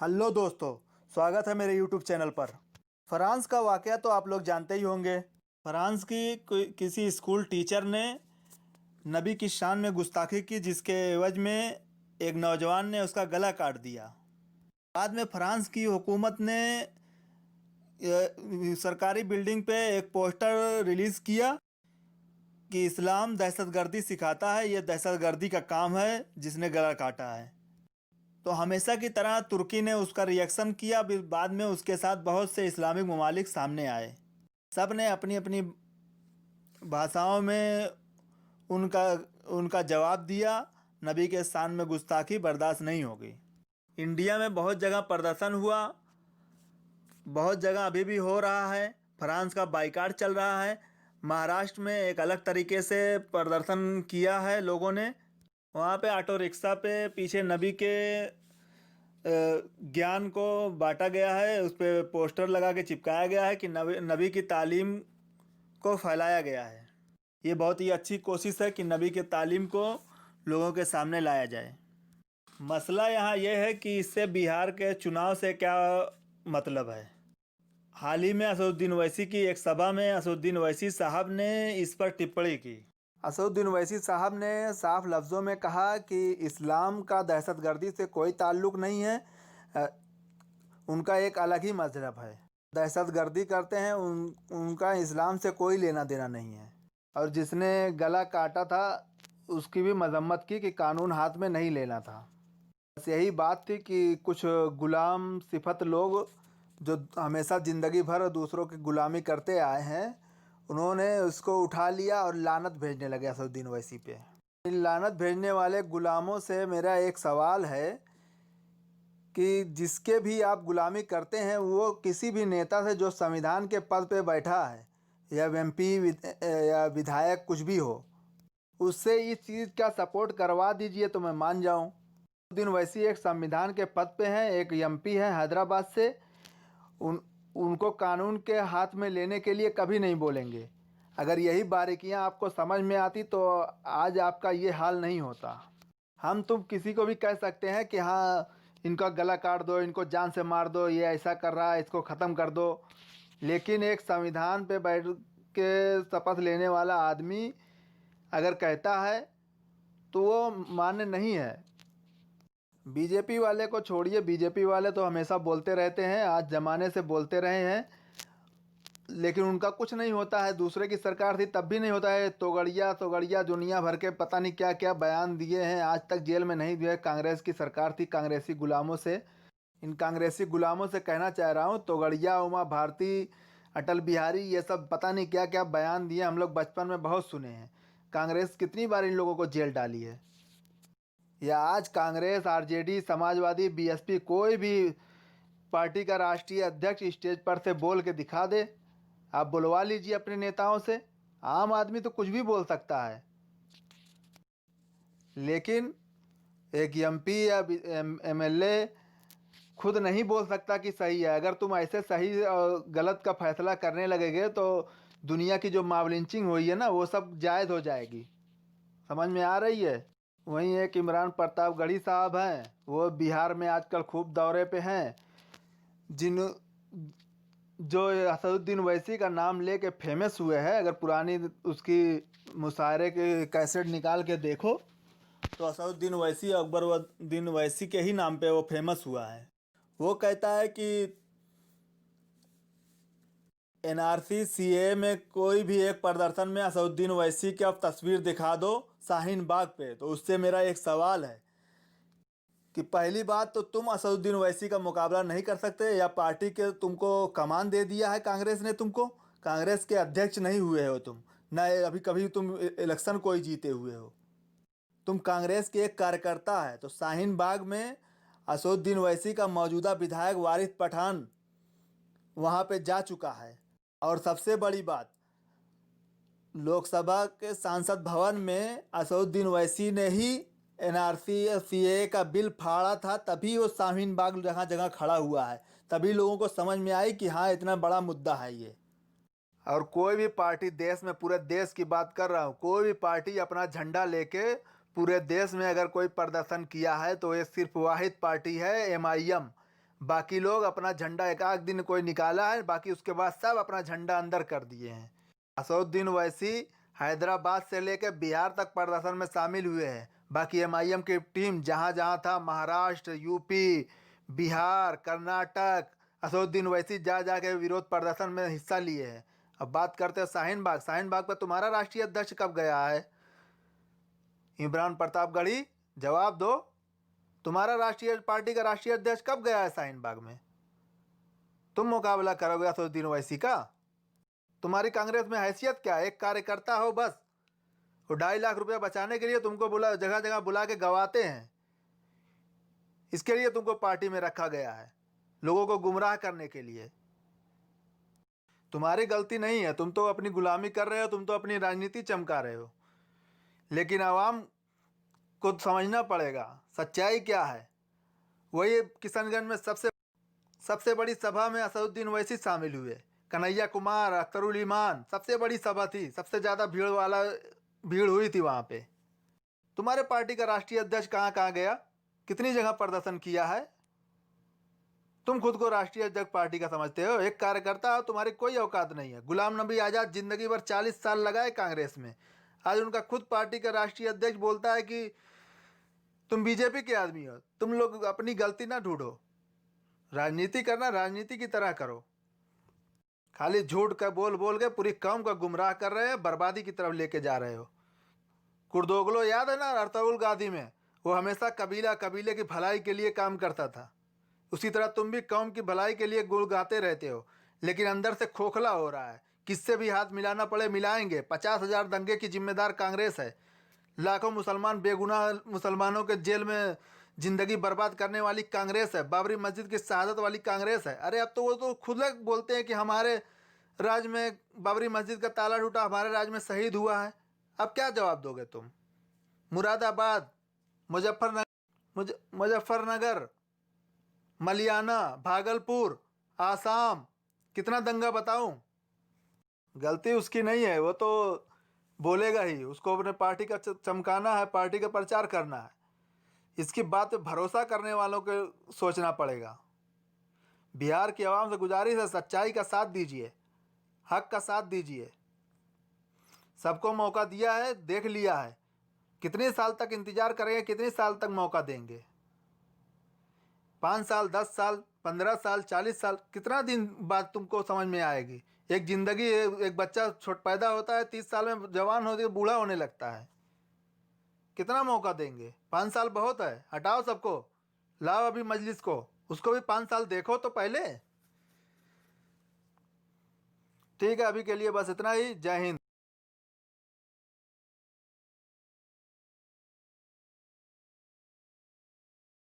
Hello दोस्तों, स्वागत है मेरे यूट्यूब चैनल पर। फ्रांस का वाकया तो आप लोग जानते ही होंगे। फ्रांस की किसी स्कूल टीचर ने नबी की शान में गुस्ताखी की, जिसके एवज में एक नौजवान ने उसका गला काट दिया। बाद में फ्रांस की हुकूमत ने सरकारी बिल्डिंग पे एक पोस्टर रिलीज़ किया कि इस्लाम दहशतगर्दी सिखाता है, यह दहशतगर्दी का काम है जिसने गला काटा है। तो हमेशा की तरह तुर्की ने उसका रिएक्शन किया। बाद में उसके साथ बहुत से इस्लामिक ममालिक सामने आए। सब ने अपनी अपनी भाषाओं में उनका उनका जवाब दिया। नबी के शान में गुस्ताखी बर्दाश्त नहीं होगी। इंडिया में बहुत जगह प्रदर्शन हुआ, बहुत जगह अभी भी हो रहा है। फ्रांस का बाइकाट चल रहा है। महाराष्ट्र में एक अलग तरीके से प्रदर्शन किया है लोगों ने। वहाँ पे ऑटो रिक्शा पे पीछे नबी के ज्ञान को बांटा गया है। उस पर पोस्टर लगा के चिपकाया गया है कि नबी की तालीम को फैलाया गया है। ये बहुत ही अच्छी कोशिश है कि नबी के तालीम को लोगों के सामने लाया जाए। मसला यहाँ यह है कि इससे बिहार के चुनाव से क्या मतलब है। हाल ही में असदुद्दीन ओवैसी की एक सभा में असदुद्दीन ओवैसी साहब ने इस पर टिप्पणी की। असदुद्दीन ओवैसी साहब ने साफ लफ्ज़ों में कहा कि इस्लाम का दहशतगर्दी से कोई ताल्लुक़ नहीं है। उनका एक अलग ही मजहब है। दहशतगर्दी करते हैं, उनका इस्लाम से कोई लेना देना नहीं है। और जिसने गला काटा था उसकी भी मजम्मत की कि कानून हाथ में नहीं लेना था। बस यही बात थी कि कुछ गुलाम सिफत लोग जो हमेशा ज़िंदगी भर दूसरों की गुलामी करते आए हैं, उन्होंने उसको उठा लिया और लानत भेजने लगे असदुद्दीन ओवैसी पे। इन लानत भेजने वाले गुलामों से मेरा एक सवाल है कि जिसके भी आप गुलामी करते हैं वो किसी भी नेता से जो संविधान के पद पे बैठा है, या एमपी या विधायक कुछ भी हो, उससे इस चीज़ का सपोर्ट करवा दीजिए तो मैं मान जाऊं। दिन वैसी एक संविधान के पद पे हैं, एक एमपी है हैदराबाद से। उनको कानून के हाथ में लेने के लिए कभी नहीं बोलेंगे। अगर यही बारीकियां आपको समझ में आती तो आज आपका ये हाल नहीं होता। हम तुम किसी को भी कह सकते हैं कि हाँ, इनका गला काट दो, इनको जान से मार दो, ये ऐसा कर रहा है, इसको ख़त्म कर दो। लेकिन एक संविधान पे बैठ के शपथ लेने वाला आदमी अगर कहता है तो वो मान्य नहीं है। बीजेपी वाले को छोड़िए, बीजेपी वाले तो हमेशा बोलते रहते हैं, आज ज़माने से बोलते रहे हैं, लेकिन उनका कुछ नहीं होता है। दूसरे की सरकार थी तब भी नहीं होता है। तोगड़िया दुनिया भर के पता नहीं क्या क्या बयान दिए हैं, आज तक जेल में नहीं दिए। कांग्रेस की सरकार थी, कांग्रेसी गुलामों से, इन कांग्रेसी गुलामों से कहना चाह रहा हूँ, तोगड़िया, उमा भारती, अटल बिहारी, ये सब पता नहीं क्या क्या बयान दिए। हम लोग बचपन में बहुत सुने हैं। कांग्रेस कितनी बार इन लोगों को जेल डाली है। या आज कांग्रेस, आरजेडी, समाजवादी, बीएसपी, कोई भी पार्टी का राष्ट्रीय अध्यक्ष स्टेज पर से बोल के दिखा दे, आप बुलवा लीजिए अपने नेताओं से। आम आदमी तो कुछ भी बोल सकता है, लेकिन एक एमपी या एमएलए खुद नहीं बोल सकता कि सही है। अगर तुम ऐसे सही और गलत का फैसला करने लगेगे तो दुनिया की जो मॉब लिंचिंग हुई है ना, वो सब जायज़ हो जाएगी। समझ में आ रही है। वहीं एक इमरान प्रतापगढ़ी साहब हैं, वो बिहार में आजकल खूब दौरे पे हैं। जो असदुद्दीन ओवैसी का नाम लेके फेमस हुए हैं, अगर पुरानी उसकी मुशायरे के कैसेट निकाल के देखो तो असदुद्दीन ओवैसी, अकबरुद्दीन ओवैसी के ही नाम पे वो फेमस हुआ है। वो कहता है कि एनआरसी सीए में कोई भी एक प्रदर्शन में असदुद्दीन ओवैसी की आप तस्वीर दिखा दो शाहीन बाग पे, तो उससे मेरा एक सवाल है कि पहली बात तो तुम असदुद्दीन ओवैसी का मुकाबला नहीं कर सकते, या पार्टी के तुमको कमान दे दिया है कांग्रेस ने तुमको। कांग्रेस के अध्यक्ष नहीं हुए हो तुम, ना अभी कभी तुम इलेक्शन कोई जीते हुए हो। तुम कांग्रेस के एक कार्यकर्ता है। तो शाहीन बाग में असदुद्दीन ओवैसी का मौजूदा विधायक वारिस पठान वहाँ पे जा चुका है। और सबसे बड़ी बात, लोकसभा के सांसद भवन में असदुद्दीन ओवैसी ने ही एनआरसी सीए का बिल फाड़ा था, तभी वो शाहीन बाग जगह जगह खड़ा हुआ है। तभी लोगों को समझ में आई कि हाँ, इतना बड़ा मुद्दा है ये। और कोई भी पार्टी देश में, पूरे देश की बात कर रहा हूँ, कोई भी पार्टी अपना झंडा लेके पूरे देश में अगर कोई प्रदर्शन किया है तो ये सिर्फ वाहिद पार्टी है, एमआईएम। बाकी लोग अपना झंडा एक आध दिन कोई निकाला है, बाकी उसके बाद सब अपना झंडा अंदर कर दिए हैं। असदुद्दीन ओवैसी हैदराबाद से लेकर बिहार तक प्रदर्शन में शामिल हुए हैं। बाकी एमआईएम की टीम जहाँ जहाँ था, महाराष्ट्र, यूपी, बिहार, कर्नाटक, असदुद्दीन ओवैसी जा जा के विरोध प्रदर्शन में हिस्सा लिए हैं। अब बात करते हैं शाहीन बाग। शाहीन बाग पर तुम्हारा राष्ट्रीय अध्यक्ष कब गया है? इमरान प्रतापगढ़ी, जवाब दो। तुम्हारा राष्ट्रीय पार्टी का राष्ट्रीय अध्यक्ष कब गया है शाहीन बाग में? तुम मुकाबला करोगे असदुद्दीन ओवैसी का? तुम्हारी कांग्रेस में हैसियत क्या है? एक कार्यकर्ता हो बस। वो 2.5 लाख रुपया बचाने के लिए तुमको बुला, जगह जगह बुला के गवाते हैं। इसके लिए तुमको पार्टी में रखा गया है, लोगों को गुमराह करने के लिए। तुम्हारी गलती नहीं है, तुम तो अपनी गुलामी कर रहे हो, तुम तो अपनी राजनीति चमका रहे हो। लेकिन आवाम को समझना पड़ेगा सच्चाई क्या है। वही किशनगंज में सबसे बड़ी सभा में असदुद्दीन ओवैसी शामिल हुए। कन्हैया कुमार, अख्तरुल ईमान, सबसे बड़ी सभा थी, सबसे ज़्यादा भीड़ हुई थी वहाँ पे। तुम्हारे पार्टी का राष्ट्रीय अध्यक्ष कहाँ कहाँ गया, कितनी जगह प्रदर्शन किया है? तुम खुद को राष्ट्रीय अध्यक्ष पार्टी का समझते हो? एक कार्यकर्ता हो, तुम्हारी कोई औकात नहीं है। गुलाम नबी आज़ाद जिंदगी भर 40 साल लगाए कांग्रेस में, आज उनका खुद पार्टी का राष्ट्रीय अध्यक्ष बोलता है कि तुम बीजेपी के आदमी हो। तुम लोग अपनी गलती ना ढूंढो, राजनीति करना राजनीति की तरह करो। खाली झूठ का बोल बोल के पूरी कौम का गुमराह कर रहे हो, बर्बादी की तरफ लेके जा रहे हो। कुर्दोगलो याद है ना, अरतुगरुल गादी में? वो हमेशा कबीले की भलाई के लिए काम करता था। उसी तरह तुम भी कौम की भलाई के लिए गुल गाते रहते हो, लेकिन अंदर से खोखला हो रहा है। किससे भी हाथ मिलाना पड़े मिलाएंगे। 50,000 दंगे की जिम्मेदार कांग्रेस है। लाखों मुसलमान, बेगुनाह मुसलमानों के जेल में जिंदगी बर्बाद करने वाली कांग्रेस है। बाबरी मस्जिद की शहादत वाली कांग्रेस है। अरे अब तो वो तो खुद बोलते हैं कि हमारे राज्य में बाबरी मस्जिद का ताला टूटा, हमारे राज्य में शहीद हुआ है। अब क्या जवाब दोगे तुम? मुरादाबाद, मुजफ्फरनगर, मलियाना, भागलपुर, आसाम, कितना दंगा बताऊं? गलती उसकी नहीं है, वो तो बोलेगा ही। उसको अपने पार्टी का चमकाना है, पार्टी का प्रचार करना है। इसकी बात पे भरोसा करने वालों को सोचना पड़ेगा। बिहार की आवाम से गुजारिश है, सच्चाई का साथ दीजिए, हक का साथ दीजिए। सबको मौका दिया है, देख लिया है। कितने साल तक इंतजार करेंगे, कितने साल तक मौका देंगे? 5 साल, 10 साल, 15 साल, 40 साल, कितना दिन बाद तुमको समझ में आएगी? एक जिंदगी, एक बच्चा पैदा होता है, 30 साल में जवान होते बूढ़ा होने लगता है। कितना मौका देंगे? 5 साल बहुत है। हटाओ सबको, लाओ अभी मजलिस को, उसको भी 5 साल देखो तो पहले। ठीक है, अभी के लिए बस इतना ही। जय हिंद।